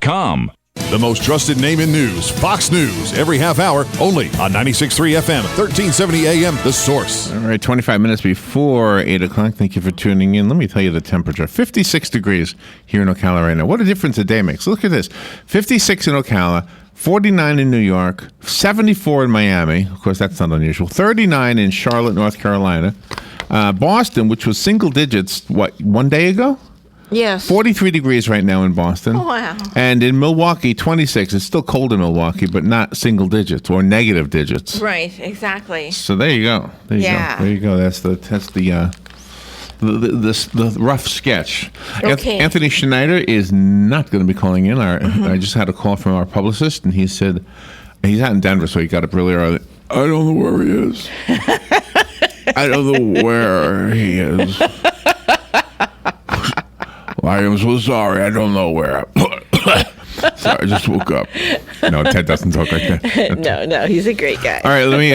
FoxNews.com. The most trusted name in news, Fox News, every half hour, only on 96.3 FM, 1370 AM, The Source. All right, 25 minutes before 8 o'clock. Thank you for tuning in. Let me tell you the temperature. 56 degrees here in Ocala right now. What a difference a day makes. Look at this. 56 in Ocala, 49 in New York, 74 in Miami. Of course, that's not unusual. 39 in Charlotte, North Carolina. Boston, which was single digits, one day ago? Yes. 43 degrees right now in Boston. Oh, wow. And in Milwaukee, 26. It's still cold in Milwaukee, but not single digits or negative digits. Right, exactly. So there you go. There you go. That's the rough sketch. Okay. Anthony Schneider is not going to be calling in. I just had a call from our publicist, and he said he's out in Denver, so he got up really early. I don't know where he is. I don't know where he is. I am so sorry. I don't know where. Sorry, I just woke up. No, Ted doesn't talk like that. No, he's a great guy. All right, let me.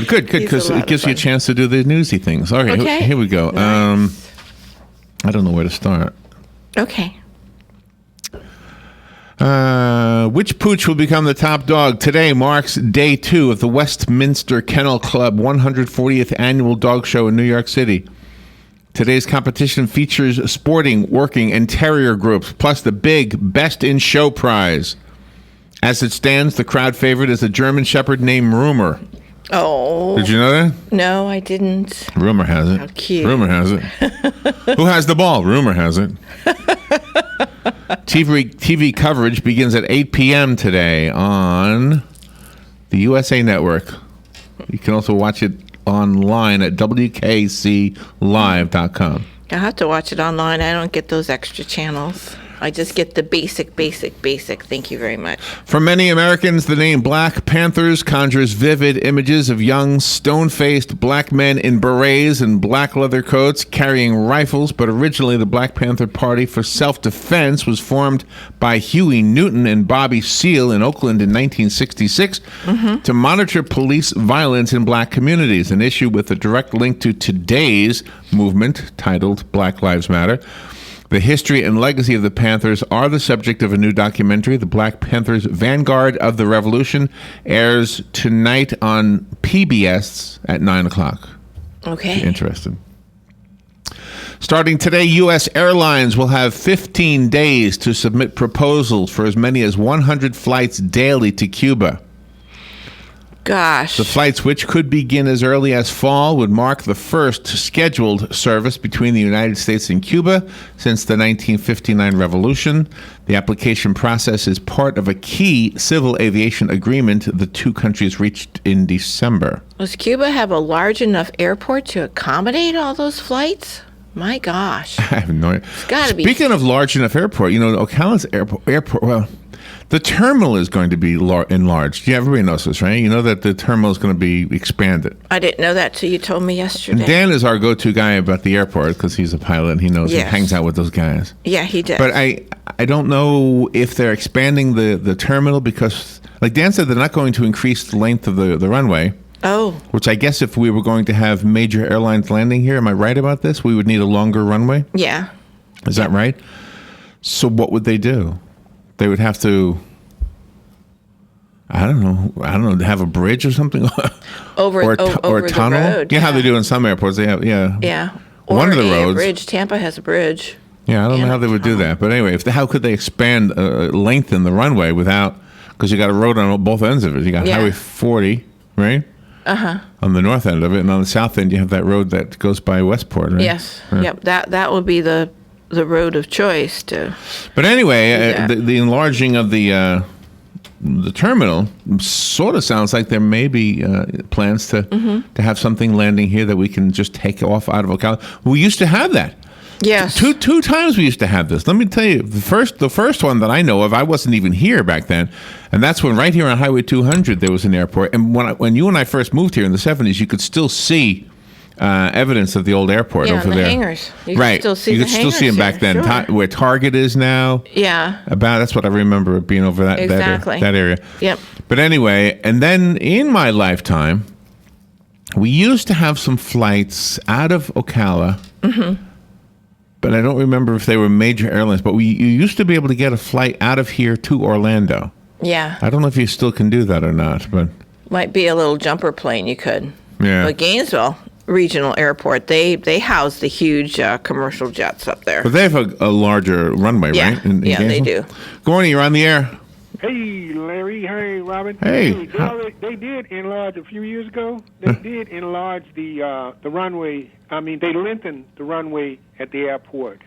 Good, because it gives you a chance to do the newsy things. All right, Okay. here we go. Nice. I don't know where to start. Okay. Which pooch will become the top dog? Today marks day 2 of the Westminster Kennel Club 140th annual dog show in New York City. Today's competition features sporting, working, and terrier groups, plus the big Best in Show prize. As it stands, the crowd favorite is a German Shepherd named Rumor. Oh. Did you know that? No, I didn't. Rumor has it. How cute. Rumor has it. Who has the ball? Rumor has it. TV coverage begins at 8 p.m. today on the USA Network. You can also watch it online at WKCLive.com. I have to watch it online. I don't get those extra channels. I just get the basic. Thank you very much. For many Americans, the name Black Panthers conjures vivid images of young, stone-faced black men in berets and black leather coats carrying rifles, but originally the Black Panther Party for Self-Defense was formed by Huey Newton and Bobby Seale in Oakland in 1966 to monitor police violence in black communities, an issue with a direct link to today's movement titled Black Lives Matter. The history and legacy of the Panthers are the subject of a new documentary. The Black Panthers Vanguard of the Revolution airs tonight on PBS at 9 o'clock. Okay. Interested. Starting today, U.S. Airlines will have 15 days to submit proposals for as many as 100 flights daily to Cuba. Gosh. The flights, which could begin as early as fall, would mark the first scheduled service between the United States and Cuba since the 1959 revolution. The application process is part of a key civil aviation agreement the two countries reached in December. Does Cuba have a large enough airport to accommodate all those flights? My gosh. I have no idea. It's gotta be. Speaking of large enough airport, Ocala's airport, well, the terminal is going to be enlarged. Yeah, everybody knows this, right? You know that the terminal is going to be expanded. I didn't know that till you told me yesterday. And Dan is our go-to guy about the airport because he's a pilot and he knows he hangs out with those guys. Yeah, he does. But I don't know if they're expanding the terminal because, like Dan said, they're not going to increase the length of the runway. Oh. Which I guess if we were going to have major airlines landing here, am I right about this? We would need a longer runway? Yeah. Is that right? So what would they do? They would have to, I don't know, have a bridge or something? over or a the tunnel? road. Yeah, how they do in some airports. They have, Yeah. Or one of the roads. A bridge. Tampa has a bridge. Yeah, I don't know how they would do that. But anyway, how could they expand, lengthen the runway without, because you got a road on both ends of it. You got Highway 40, right? Uh-huh. On the north end of it, and on the south end you have that road that goes by Westport, right? Yes. Yeah. Yep. That would be the road of choice to. But anyway, the enlarging of the terminal sort of sounds like there may be plans to have something landing here that we can just take off out of Ocala. We used to have that. Yes. Two times we used to have this. Let me tell you, the first one that I know of, I wasn't even here back then, and that's when right here on Highway 200 there was an airport. And when you and I first moved here in the 70s, you could still see evidence of the old airport over the there. Hangars. You right. Could still see you the could still see them hangars back then. here, sure. Where Target is now. Yeah. That's what I remember being over that area. Yep. But anyway, and then in my lifetime, we used to have some flights out of Ocala but I don't remember if they were major airlines. But you used to be able to get a flight out of here to Orlando. Yeah. I don't know if you still can do that or not, but Might be a little jumper plane you could. yeah. But Gainesville Regional Airport, they house the huge commercial jets up there. But they have a larger runway, Yeah. right? In Yeah, they Gainesville? do. Good morning. You're on the air. Hey, Larry. Hey, Robin. Hey. They did enlarge a few years ago. They did enlarge the runway. I mean, they lengthened the runway at the airport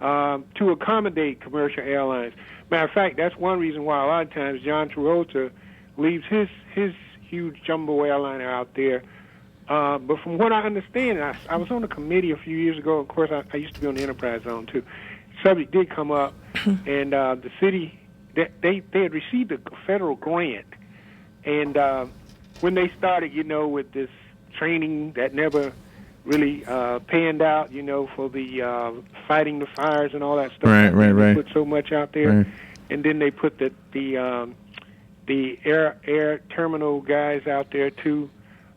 to accommodate commercial airlines. Matter of fact, that's one reason why a lot of times John Travolta leaves his huge jumbo airliner out there. But from what I understand, I was on a committee a few years ago. Of course, I used to be on the Enterprise Zone, too. Subject did come up, and the city, they had received a federal grant. And when they started, with this training that never really panned out, for the fighting the fires and all that stuff. Right. They put so much out there. Right. And then they put the air terminal guys out there, too.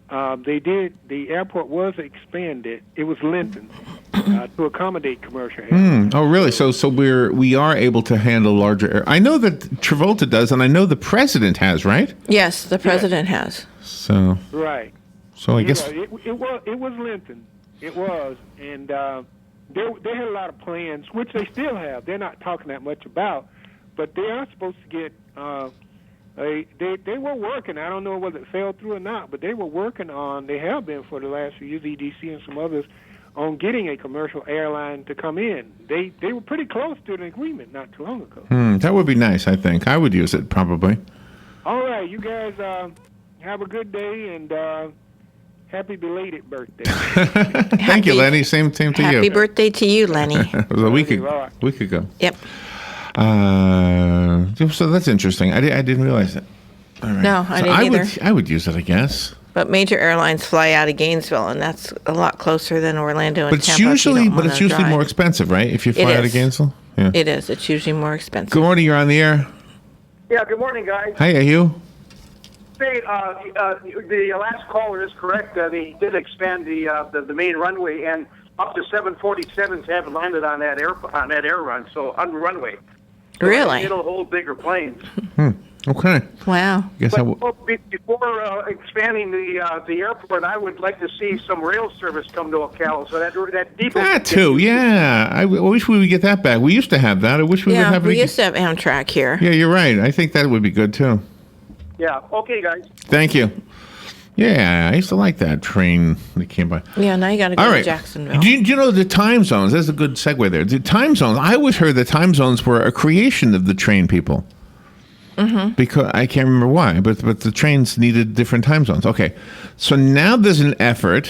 The airport was expanded. It was lengthened to accommodate commercial airlines. Oh, really? So we are able to handle larger air. I know that Travolta does, and I know the president has, right? Yes, the president has. So Right. I guess Yeah, it was lengthened. It was. And they had a lot of plans, which they still have. They're not talking that much about, but they are supposed to get they were working. I don't know whether it fell through or not, but they were working on, they have been for the last few years, EDC and some others, on getting a commercial airline to come in. They were pretty close to an agreement not too long ago. that would be nice. I think I would use it probably. All right, you guys have a good day and happy belated birthday. Thank you, Lenny. Same to Happy you. birthday to you, Lenny. It was a week Right. ago. Yep. So that's interesting. I didn't realize that. All right. No, I So didn't either. I would use it, I guess. But major airlines fly out of Gainesville, and that's a lot closer than Orlando and But it's Tampa. if you usually don't wanna drive. more expensive, right? If you It fly out of is. Gainesville. Yeah. It is. It's usually more expensive. Good morning. You're on the air. Yeah, good morning, guys. Hi, Hugh. Say, the last caller is correct. They did expand the main runway, and up to 747s have landed on that air run, so on the runway. So Really? it'll hold bigger planes. Okay. Wow. Guess I w- Before expanding the airport, I would like to see some rail service come to Ocala. So that depot. that too. Yeah. I wish we would get that back. We used to have that. I wish we would Yeah, have it. we used to have Amtrak here. Yeah, you're right. I think that would be good too. Yeah. Okay, guys. Thank you. Yeah, I used to like that train that came by. Yeah, now you got to go All to right. Jacksonville. Do you know the time zones? That's a good segue there. The time zones. I always heard the time zones were a creation of the train people. Mm-hmm. Because I can't remember why, but the trains needed different time zones. Okay, so now there's an effort.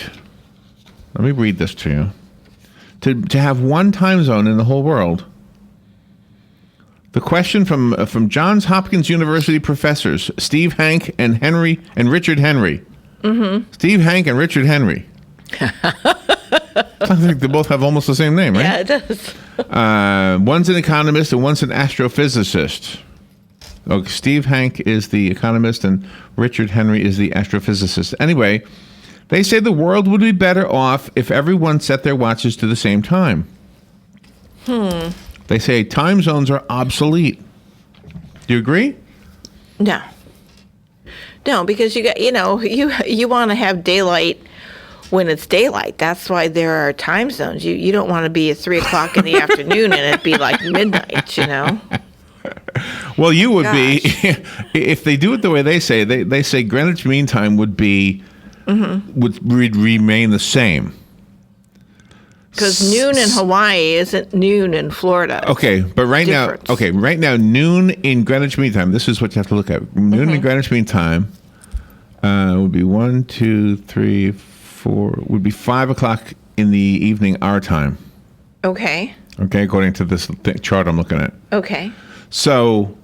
Let me read this to you. To have one time zone in the whole world. The question from Johns Hopkins University professors Steve Hank and Richard Henry. Mm-hmm. Steve Hank and Richard Henry. I think they both have almost the same name, right? Yeah, it does. One's an economist and one's an astrophysicist. Okay, Steve Hank is the economist and Richard Henry is the astrophysicist. Anyway, they say the world would be better off if everyone set their watches to the same time. They say time zones are obsolete. Do you agree? No. No, because you want to have daylight when it's daylight. That's why there are time zones. You don't want to be at 3:00 in the afternoon and it be like midnight, Well, you would be Gosh. if they do it the way they say. They say Greenwich Mean Time would be would remain the same. Because noon in Hawaii isn't noon in Florida. Okay, but right now, noon in Greenwich Mean Time. This is what you have to look at. Noon in Greenwich Mean Time would be 1, 2, 3, 4. Would be 5:00 in the evening our time. Okay. Okay, according to this chart I'm looking at. Okay. So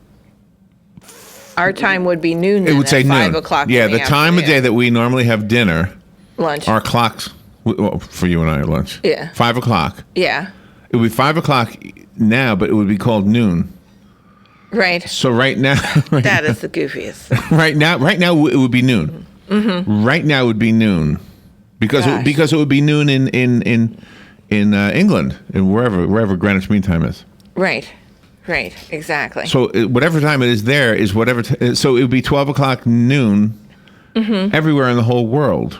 Our time would be noon. it Then would say at noon. 5:00. Yeah, in the time of afternoon. day that we normally have dinner. Lunch. Our clocks, well, for you and I, lunch. Yeah. 5:00. Yeah. It would be 5:00 now, but it would be called noon. Right. So right now, That is the goofiest thing. right now it would be noon. Mm-hmm. Right now it would be noon because Gosh. it would be noon in England, and wherever Greenwich Mean Time is. Right, exactly. So whatever time it is there is whatever. So it would be 12 o'clock noon everywhere in the whole world.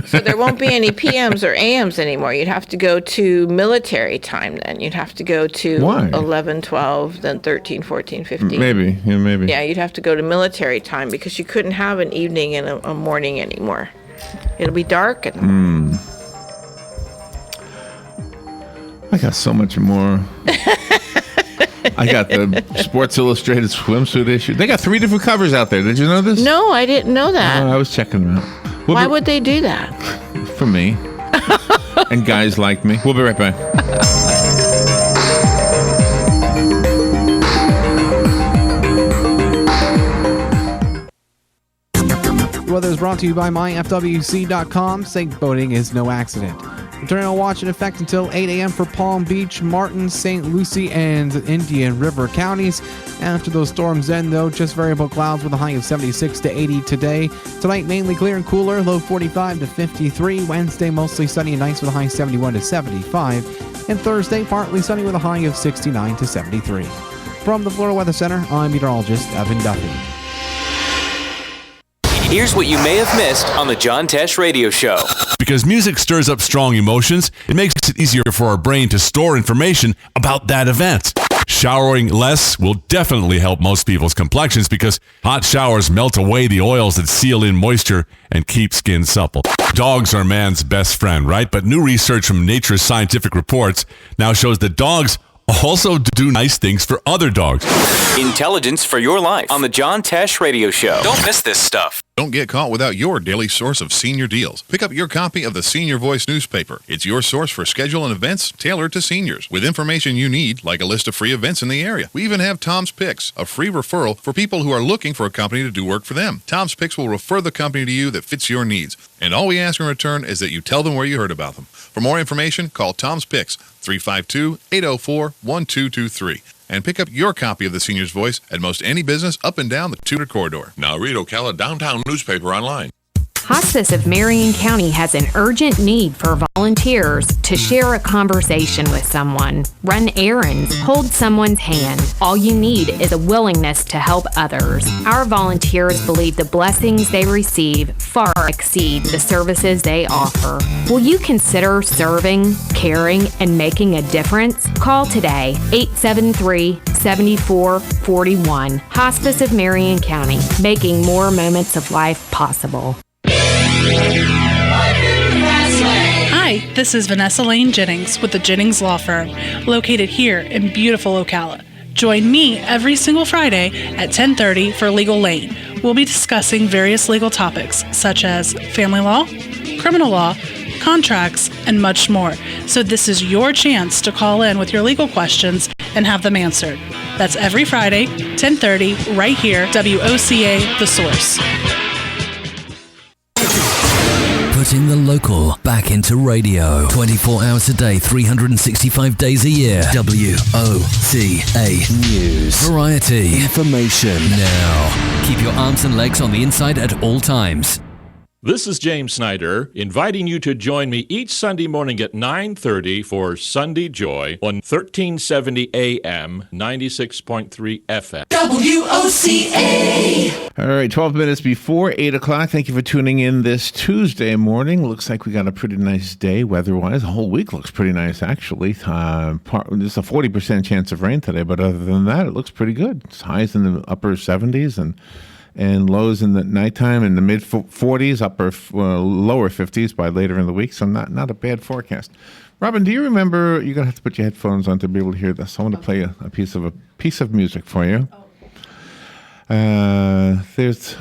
So there won't be any PMs or AMs anymore. You'd have to go to military time then. You'd have to go to Why? 11, 12, then 13, 14, 15. Maybe. Yeah, you'd have to go to military time because you couldn't have an evening and a morning anymore. It'll be dark and... I got so much more. I got the Sports Illustrated swimsuit issue. They got 3 different covers out there. Did you know this? No, I didn't know that. I was checking them out. Why would they do that? For me. And guys like me. We'll be right back. The weather is brought to you by myfwc.com. Safe boating is no accident. The tornado watch in effect until 8 a.m. for Palm Beach, Martin, St. Lucie, and Indian River counties. After those storms end, though, just variable clouds with a high of 76 to 80 today. Tonight, mainly clear and cooler, low 45 to 53. Wednesday, mostly sunny and nice with a high 71 to 75. And Thursday, partly sunny with a high of 69 to 73. From the Florida Weather Center, I'm meteorologist Evan Duffy. Here's what you may have missed on the John Tesh Radio Show. Because music stirs up strong emotions, it makes it easier for our brain to store information about that event. Showering less will definitely help most people's complexions because hot showers melt away the oils that seal in moisture and keep skin supple. Dogs are man's best friend, right? But new research from Nature's Scientific Reports now shows that dogs also do nice things for other dogs. Intelligence for your life on the John Tesh Radio Show. Don't miss this stuff. Don't get caught without your daily source of senior deals. Pick up your copy of the Senior Voice newspaper. It's your source for schedule and events tailored to seniors, with information you need, like a list of free events in the area. We even have Tom's Picks, a free referral for people who are looking for a company to do work for them. Tom's Picks will refer the company to you that fits your needs. And all we ask in return is that you tell them where you heard about them. For more information, call Tom's Picks, 352-804-1223. And pick up your copy of the Senior's Voice at most any business up and down the Tudor Corridor. Now read Ocala Downtown newspaper online. Hospice of Marion County has an urgent need for volunteers to share a conversation with someone, run errands, hold someone's hand. All you need is a willingness to help others. Our volunteers believe the blessings they receive far exceed the services they offer. Will you consider serving, caring, and making a difference? Call today, 873-7441. Hospice of Marion County, making more moments of life possible. Hi, this is Vanessa Lane Jennings with the Jennings Law Firm, located here in beautiful Ocala. Join me every single Friday at 10:30 for Legal Lane. We'll be discussing various legal topics such as family law, criminal law, contracts, and much more. So this is your chance to call in with your legal questions and have them answered. That's every Friday, 10:30, right here, WOCA The Source. Putting the local back into radio. 24 hours a day, 365 days a year. WOCA News. Variety. Information. Now. Keep your arms and legs on the inside at all times. This is James Snyder, inviting you to join me each Sunday morning at 9:30 for Sunday Joy on 1370 AM, 96.3 FM. WOCA! All right, 12 minutes before 8 o'clock. Thank you for tuning in this Tuesday morning. Looks like we got a pretty nice day weather-wise. The whole week looks pretty nice, actually. There's a 40% chance of rain today, but other than that, it looks pretty good. It's highs in the upper 70s and lows in the nighttime in the mid 40s, lower 50s by later in the week. So not a bad forecast. Robin, do you remember? You're gonna have to put your headphones on to be able to hear this. I want to play a piece of music for you. There's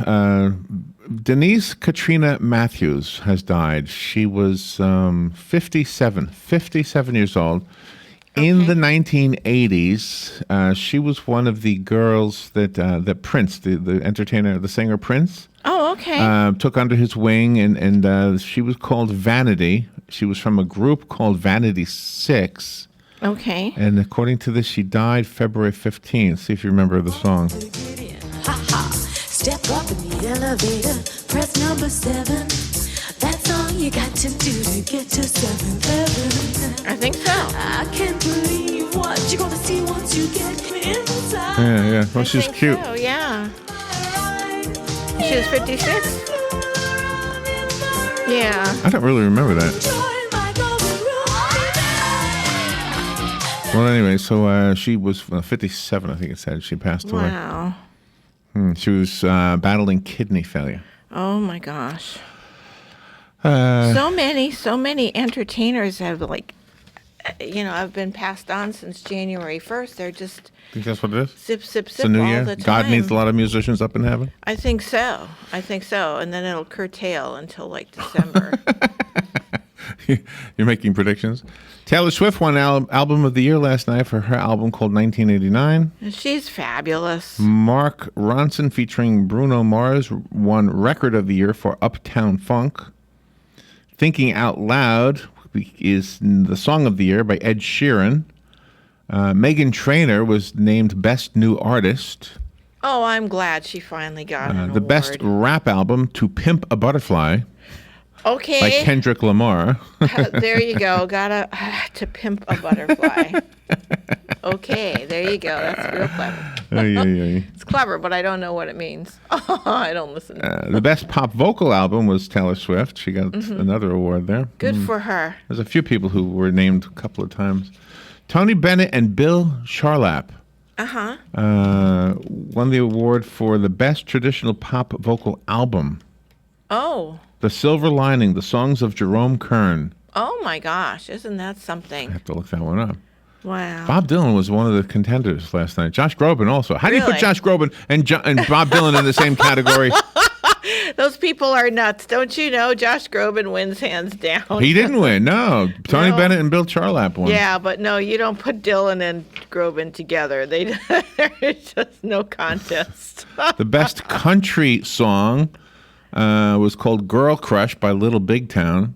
Denise Katrina Matthews has died. She was 57 years old. In the 1980s, she was one of the girls that Prince, the entertainer, the singer Prince, took under his wing, and she was called Vanity. She was from a group called Vanity 6. Okay. And according to this, she died February 15th. See if you remember the song. Step up in the elevator, press number 7. That's song you got to do to get to 7-Eleven? I think so. I can't believe what you're gonna see once you get inside. Yeah. Well, she's think cute. So, yeah. She was 56? Yeah. I don't really remember that. Well, anyway, so she was 57, I think it said. She passed away. Wow. She was battling kidney failure. Oh, my gosh. So many entertainers have, have been passed on since January 1st. They're just Think that's what it is? Sip, sip, It's sip a new all year. the time. God needs a lot of musicians up in heaven. I think so. And then it'll curtail until like December. You're making predictions. Taylor Swift won Album of the Year last night for her album called 1989. She's fabulous. Mark Ronson featuring Bruno Mars won Record of the Year for Uptown Funk. Thinking Out Loud is the Song of the Year by Ed Sheeran. Meghan Trainor was named Best New Artist. Oh, I'm glad she finally got an The award. Best Rap Album, To Pimp a Butterfly Okay. by Kendrick Lamar. There you go. Gotta To Pimp a Butterfly. Okay, there you go. That's real clever. It's clever, but I don't know what it means. I don't listen. The Best Pop Vocal Album was Taylor Swift. She got another award there. Good for her. There's a few people who were named a couple of times. Tony Bennett and Bill Charlap won the award for the Best Traditional Pop Vocal Album. Oh. The Silver Lining, the songs of Jerome Kern. Oh my gosh, isn't that something? I have to look that one up. Wow. Bob Dylan was one of the contenders last night. Josh Groban also. How do you put Really? Josh Groban and Bob Dylan in the same category? Those people are nuts. Don't you know Josh Groban wins hands down? He didn't win. No. Tony No. Bennett and Bill Charlap won. Yeah, but no, you don't put Dylan and Groban together. There's just no contest. The Best Country Song was called Girl Crush by Little Big Town.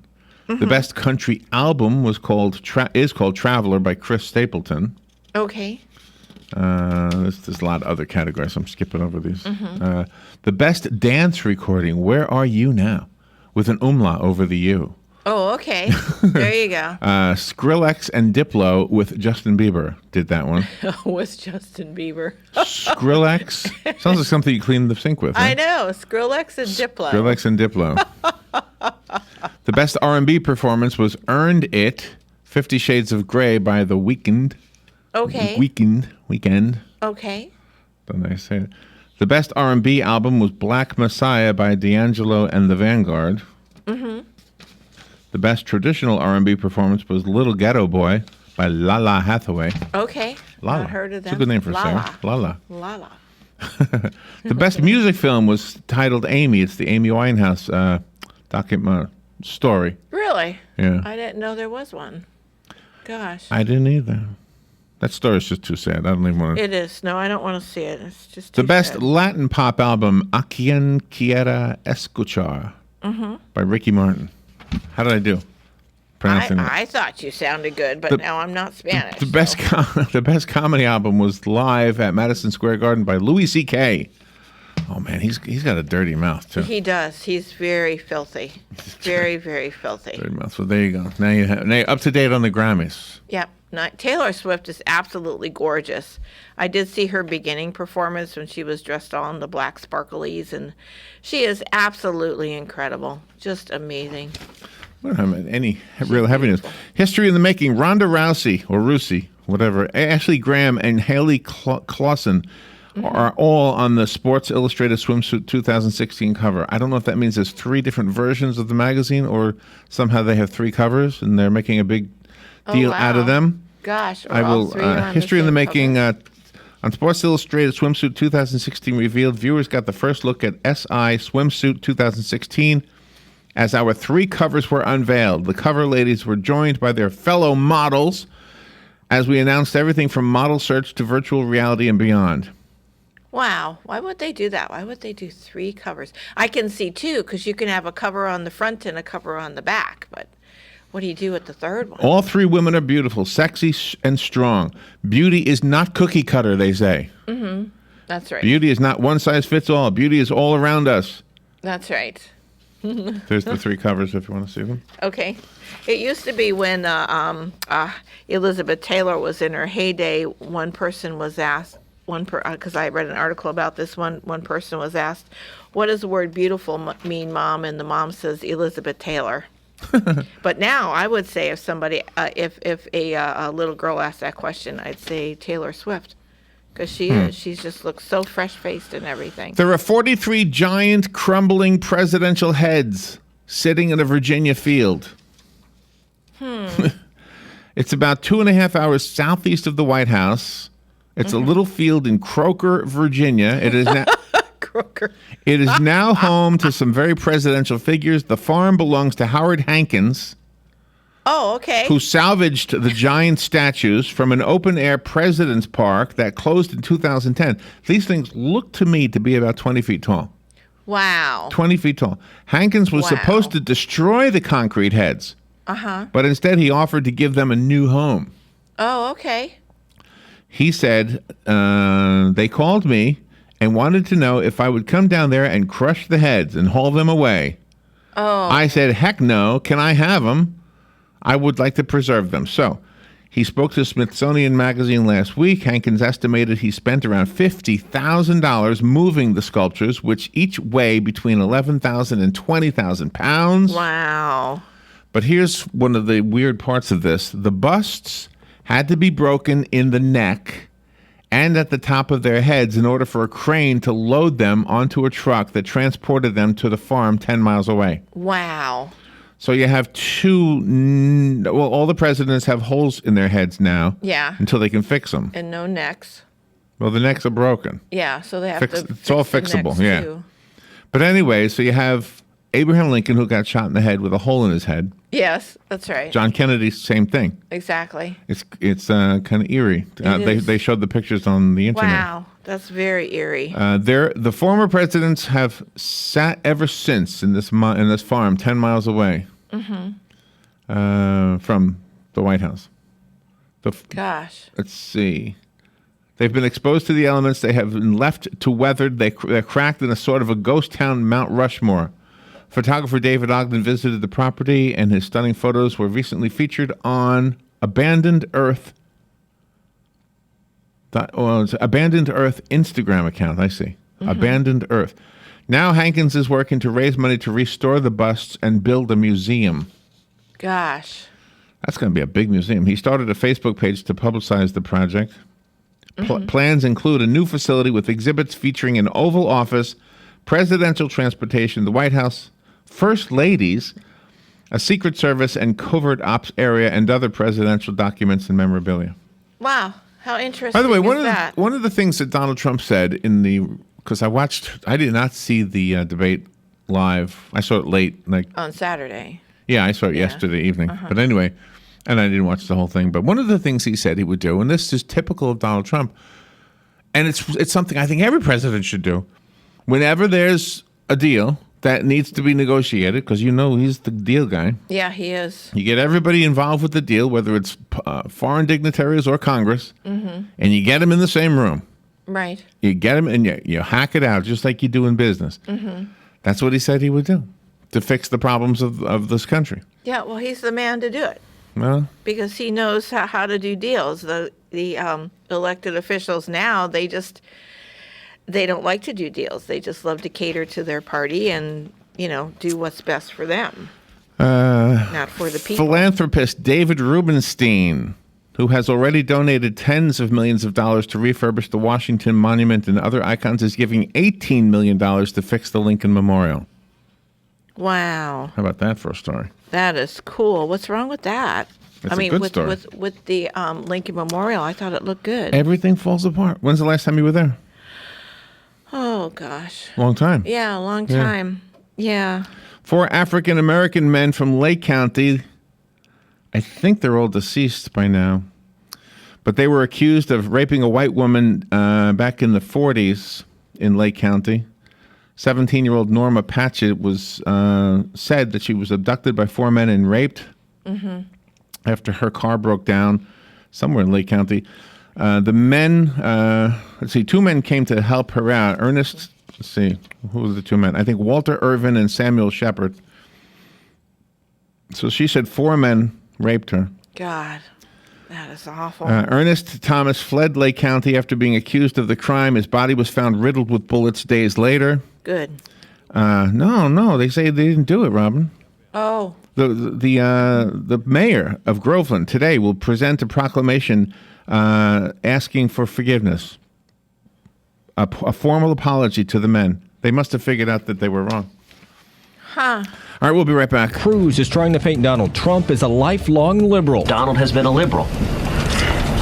The Best Country Album was called Traveler by Chris Stapleton. Okay. There's a lot of other categories. I'm skipping over these. The Best Dance Recording, Where Are You Now? With an umlaut over the U. Oh, okay. There you go. Skrillex and Diplo with Justin Bieber did that one. With Justin Bieber. Skrillex. Sounds like something you clean the sink with. Huh? I know. Skrillex and Diplo. Skrillex and Diplo. The Best R&B Performance was Earned It, 50 Shades of Grey by The Weeknd. Okay. Weekend. Okay. Don't I say it? The Best R&B Album was Black Messiah by D'Angelo and the Vanguard. The Best Traditional R&B Performance was Little Ghetto Boy by Lala Hathaway. Okay. Lala. Not heard of them. It's a good name for Lala. Sarah. Lala. Lala. The Best Music Film was titled Amy. It's the Amy Winehouse story. Really? Yeah. I didn't know there was one. Gosh. I didn't either. That story's just too sad. I don't even want to. It is. No, I don't want to see it. It's just The too Best sad. Latin Pop Album, A Quien Quiera Escuchar by Ricky Martin. How did I do? Pronouncing that. I thought you sounded good, but The- now I'm not Spanish. The best the best comedy album was Live at Madison Square Garden by Louis C.K. Oh man, he's got a dirty mouth too. He does. He's very filthy. Very, very filthy. Dirty mouth. So there you go. Now you're up to date on the Grammys. Yep. Taylor Swift is absolutely gorgeous. I did see her beginning performance when she was dressed all in the black sparklies, and she is absolutely incredible. Just amazing. We don't have any real heaviness. History in the Making. Ronda Rousey, or Rousey, whatever. Ashley Graham and Haley Clausen are all on the Sports Illustrated Swimsuit 2016 cover. I don't know if that means there's 3 different versions of the magazine or somehow they have 3 covers and they're making a big deal out of them. Gosh, or I all will. 3 are on History in the same Making. cover. On Sports Illustrated Swimsuit 2016 revealed, viewers got the first look at SI Swimsuit 2016 as our 3 covers were unveiled. The cover ladies were joined by their fellow models as we announced everything from model search to virtual reality and beyond. Wow. Why would they do that? Why would they do 3 covers? I can see 2 because you can have a cover on the front and a cover on the back, but what do you do with the third one? All 3 women are beautiful, sexy, and strong. Beauty is not cookie cutter, they say. That's right. Beauty is not one size fits all. Beauty is all around us. That's right. There's the 3 covers if you want to see them. Okay. It used to be when Elizabeth Taylor was in her heyday, one person was asked, because I read an article about this, one person was asked, what does the word beautiful mean, Mom? And the mom says, Elizabeth Taylor. But now I would say if somebody, if a little girl asked that question, I'd say Taylor Swift. Because she just looks so fresh-faced and everything. There are 43 giant, crumbling presidential heads sitting in a Virginia field. It's about 2.5 hours southeast of the White House. It's a little field in Croker, Virginia. It is now Croker. It is now home to some very presidential figures. The farm belongs to Howard Hankins. Oh, okay. Who salvaged the giant statues from an open-air President's Park that closed in 2010. These things look to me to be about 20 feet tall. Wow. 20 feet tall. Hankins was supposed to destroy the concrete heads, but instead he offered to give them a new home. Oh, okay. He said they called me and wanted to know if I would come down there and crush the heads and haul them away. Oh. I said, heck no. Can I have them? I would like to preserve them. So he spoke to Smithsonian Magazine last week. Hankins estimated he spent around $50,000 moving the sculptures, which each weigh between 11,000 and 20,000 pounds. Wow. But here's one of the weird parts of this. The busts had to be broken in the neck and at the top of their heads in order for a crane to load them onto a truck that transported them to the farm 10 miles away. Wow. So you have all the presidents have holes in their heads now. Yeah. Until they can fix them. And no necks. Well, the necks are broken. Yeah, so they have to It's all fix the fixable, necks, yeah. too. But anyway, so you have Abraham Lincoln, who got shot in the head with a hole in his head. Yes, that's right. John Kennedy, same thing. Exactly. It's kind of eerie. They showed the pictures on the internet. Wow, that's very eerie. The former presidents have sat ever since in this farm 10 miles away from the White House. Gosh. Let's see. They've been exposed to the elements. They have been left to weathered. They're cracked in a sort of a ghost town, Mount Rushmore. Photographer David Ogden visited the property, and his stunning photos were recently featured on Abandoned Earth. It's Abandoned Earth Instagram account. I see. Abandoned Earth. Now Hankins is working to raise money to restore the busts and build a museum. Gosh. That's going to be a big museum. He started a Facebook page to publicize the project. Plans include a new facility with exhibits featuring an Oval Office, presidential transportation, the White House, First Ladies, a Secret Service and covert ops area, and other presidential documents and memorabilia. Wow, how interesting. By the way, is one of the things that Donald Trump said because I did not see the debate live. I saw it late, on Saturday. Yeah, I saw it yesterday evening. But anyway, and I didn't watch the whole thing. But one of the things he said he would do, and this is typical of Donald Trump, and it's something I think every president should do. Whenever there's a deal that needs to be negotiated, because he's the deal guy. Yeah, he is. You get everybody involved with the deal, whether it's foreign dignitaries or Congress, and you get them in the same room. Right. You get them and you hack it out just like you do in business. That's what he said he would do to fix the problems of this country. Yeah, well, he's the man to do it. Well, because he knows how to do deals. The elected officials now, they don't like to do deals. They just love to cater to their party and, do what's best for them, not for the people. Philanthropist David Rubenstein, who has already donated tens of millions of dollars to refurbish the Washington Monument and other icons, is giving $18 million to fix the Lincoln Memorial. Wow. How about that for a story? That is cool. What's wrong with that? It's a good story. With the Lincoln Memorial, I thought it looked good. Everything falls apart. When's the last time you were there? Oh, gosh. Long time. Yeah, a long time. Yeah. 4 African American men from Lake County. I think they're all deceased by now. But they were accused of raping a white woman back in the 40s in Lake County. 17-year-old Norma Patchett was said that she was abducted by 4 men and raped after her car broke down somewhere in Lake County. The men, 2 men came to help her out. Ernest Let's see. Who were the two men? I think Walter Irvin and Samuel Shepard. So she said 4 men raped her. God, that is awful. Ernest Thomas fled Lake County after being accused of the crime. His body was found riddled with bullets days later. Good. No, they say they didn't do it, Robin. Oh. The mayor of Groveland today will present a proclamation asking for forgiveness, a formal apology to the men. They must have figured out that they were wrong. Huh. All right, we'll be right back. Cruz is trying to paint Donald Trump as a lifelong liberal. Donald has been a liberal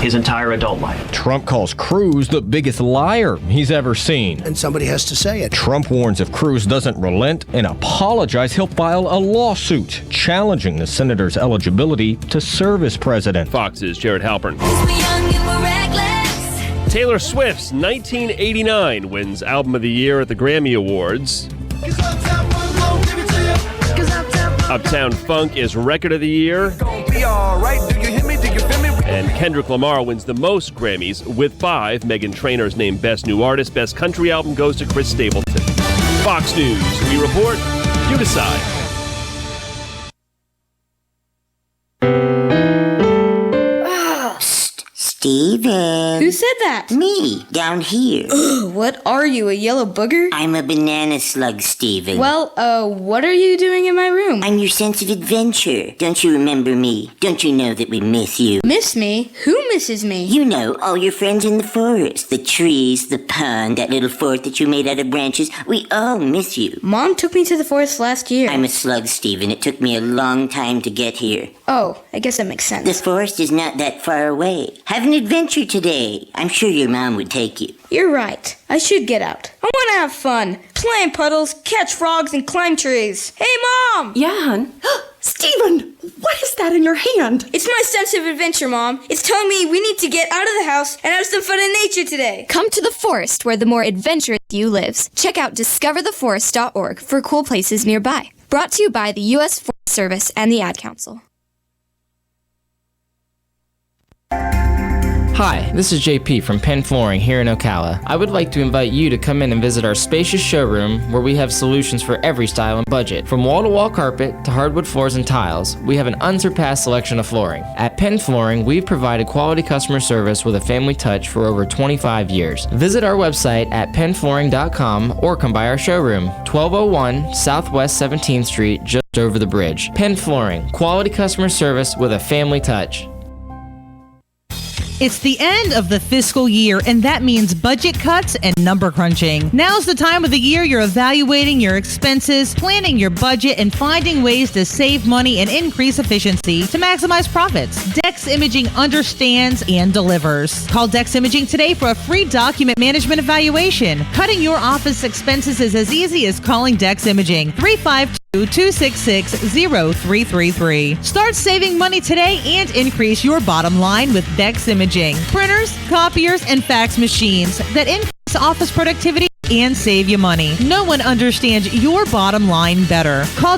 his entire adult life. Trump calls Cruz the biggest liar he's ever seen. And somebody has to say it. Trump warns if Cruz doesn't relent and apologize, he'll file a lawsuit challenging the senator's eligibility to serve as president. Fox's Jared Halpern. Taylor Swift's 1989 wins Album of the Year at the Grammy Awards. Uptown Funk is Record of the Year. And Kendrick Lamar wins the most Grammys with 5. Meghan Trainor's named Best New Artist. Best Country Album goes to Chris Stapleton. Fox News. We report. You decide. Steven. Who said that? Me, down here. What are you, a yellow booger? I'm a banana slug, Steven. Well, what are you doing in my room? I'm your sense of adventure. Don't you remember me? Don't you know that we miss you? Miss me? Who misses me? You know, all your friends in the forest. The trees, the pond, that little fort that you made out of branches. We all miss you. Mom took me to the forest last year. I'm a slug, Steven. It took me a long time to get here. Oh, I guess that makes sense. The forest is not that far away. Have an adventure today. I'm sure your mom would take you. You're right. I should get out. I want to have fun. Play in puddles, catch frogs, and climb trees. Hey, Mom! Yeah, hon? Steven, what is that in your hand? It's my sense of adventure, Mom. It's telling me we need to get out of the house and have some fun in nature today. Come to the forest where the more adventurous you lives. Check out discovertheforest.org for cool places nearby. Brought to you by the U.S. Forest Service and the Ad Council. Hi, this is JP from Penn Flooring here in Ocala. I would like to invite you to come in and visit our spacious showroom where we have solutions for every style and budget. From wall-to-wall carpet to hardwood floors and tiles, we have an unsurpassed selection of flooring. At Penn Flooring, we've provided quality customer service with a family touch for over 25 years. Visit our website at pennflooring.com or come by our showroom, 1201 Southwest 17th Street, just over the bridge. Penn Flooring, quality customer service with a family touch. It's the end of the fiscal year, and that means budget cuts and number crunching. Now's the time of the year you're evaluating your expenses, planning your budget, and finding ways to save money and increase efficiency to maximize profits. Dex Imaging understands and delivers. Call Dex Imaging today for a free document management evaluation. Cutting your office expenses is as easy as calling Dex Imaging. 352-266-0333. Start saving money today and increase your bottom line with Dex Imaging. Printers, copiers, and fax machines that increase office productivity and save you money. No one understands your bottom line better. Call